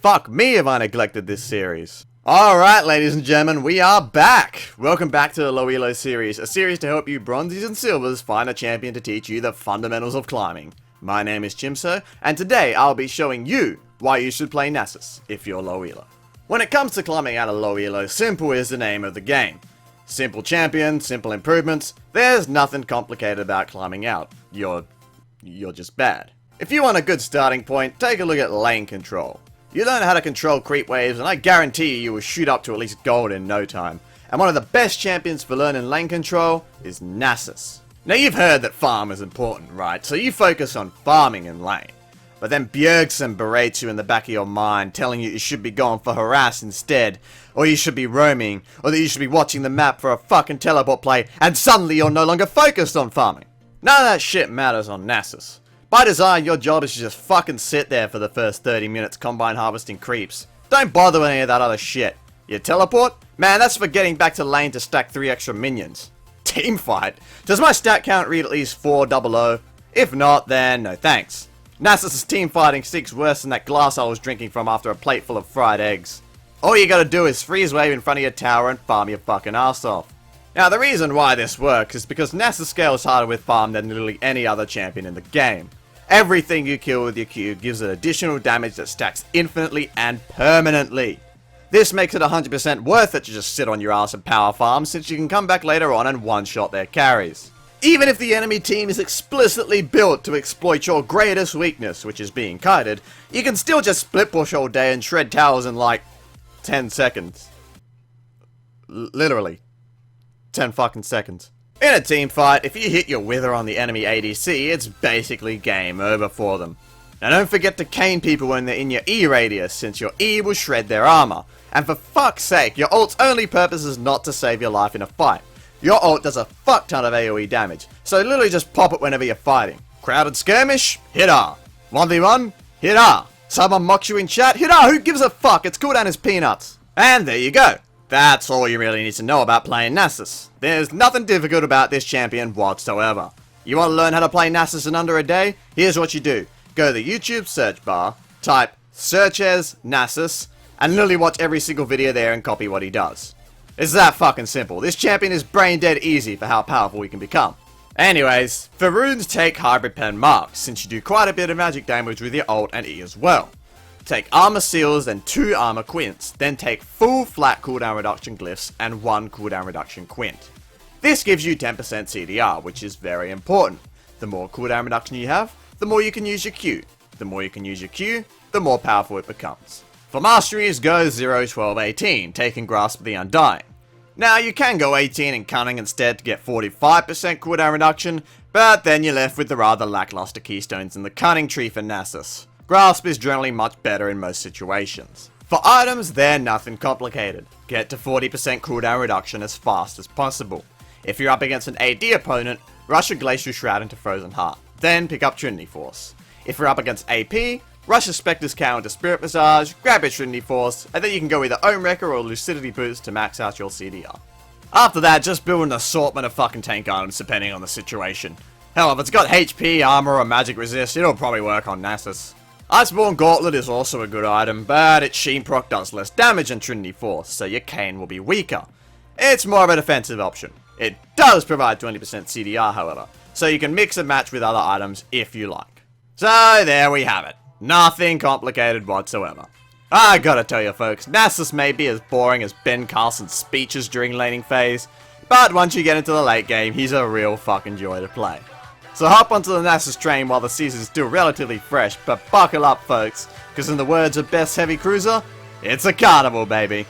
fuck me if I neglected this series. Alright, ladies and gentlemen, we are back! Welcome back to the Low Elo series, a series to help you bronzies and silvers find a champion to teach you the fundamentals of climbing. My name is Chimpso, and today I'll be showing you why you should play Nasus if you're low elo. When it comes to climbing out of low elo, simple is the name of the game. Simple champion, simple improvements, there's nothing complicated about climbing out. You're just bad. If you want a good starting point, take a look at lane control. You learn how to control creep waves, and I guarantee you will shoot up to at least gold in no time. And one of the best champions for learning lane control is Nasus. Now you've heard that farm is important, right? So you focus on farming in lane. But then Bjergsen berates you in the back of your mind, telling you should be going for harass instead, or you should be roaming, or that you should be watching the map for a fucking teleport play, and suddenly you're no longer focused on farming. None of that shit matters on Nasus. By design, your job is to just fucking sit there for the first 30 minutes combine harvesting creeps. Don't bother with any of that other shit. You teleport? Man, that's for getting back to lane to stack 3 extra minions. Teamfight? Does my stat count read at least 400? If not, then no thanks. Nasus' teamfighting sticks worse than that glass I was drinking from after a plate full of fried eggs. All you gotta do is freeze wave in front of your tower and farm your fucking ass off. Now the reason why this works is because Nasus scales harder with farm than literally any other champion in the game. Everything you kill with your Q gives it additional damage that stacks infinitely and permanently. This makes it 100% worth it to just sit on your ass and power farm, since you can come back later on and one-shot their carries. Even if the enemy team is explicitly built to exploit your greatest weakness, which is being kited, you can still just split push all day and shred towers in like 10 seconds. Literally. 10 fucking seconds. In a team fight, if you hit your wither on the enemy ADC, it's basically game over for them. Now don't forget to cane people when they're in your E radius, since your E will shred their armor. And for fuck's sake, your ult's only purpose is not to save your life in a fight. Your ult does a fuck ton of AoE damage, so literally just pop it whenever you're fighting. Crowded skirmish? Hit R. 1v1? Hit R. Someone mocks you in chat? Hit R, who gives a fuck? Its cooldown is peanuts. And there you go. That's all you really need to know about playing Nasus. There's nothing difficult about this champion whatsoever. You want to learn how to play Nasus in under a day? Here's what you do. Go to the YouTube search bar, type search as Nasus, and literally watch every single video there and copy what he does. It's that fucking simple. This champion is brain dead easy for how powerful he can become. Anyways, for runes take hybrid pen marks, since you do quite a bit of magic damage with your ult and E as well. Take armor seals and 2 armor quints, then take full flat cooldown reduction glyphs and 1 cooldown reduction quint. This gives you 10% CDR, which is very important. The more cooldown reduction you have, the more you can use your Q. The more you can use your Q, the more powerful it becomes. For Masteries, go 0, 12, 18, taking Grasp of the Undying. Now you can go 18 in Cunning instead to get 45% cooldown reduction, but then you're left with the rather lackluster keystones in the Cunning tree for Nasus. Grasp is generally much better in most situations. For items, they're nothing complicated. Get to 40% cooldown reduction as fast as possible. If you're up against an AD opponent, rush a Glacial Shroud into Frozen Heart. Then pick up Trinity Force. If you're up against AP, rush a Spectre's Cowl into Spirit Visage, grab your Trinity Force, and then you can go either Own Wrecker or Lucidity Boost to max out your CDR. After that, just build an assortment of fucking tank items depending on the situation. Hell, if it's got HP, armor, or magic resist, it'll probably work on Nasus. Iceborne Gauntlet is also a good item, but its Sheen proc does less damage than Trinity Force, so your cane will be weaker. It's more of a defensive option. It does provide 20% CDR, however, so you can mix and match with other items if you like. So there we have it. Nothing complicated whatsoever. I gotta tell you folks, Nasus may be as boring as Ben Carlson's speeches during laning phase, but once you get into the late game, he's a real fucking joy to play. So hop onto the Nasus train while the season's still relatively fresh, but buckle up folks, because in the words of Best Heavy Cruiser, it's a carnival baby.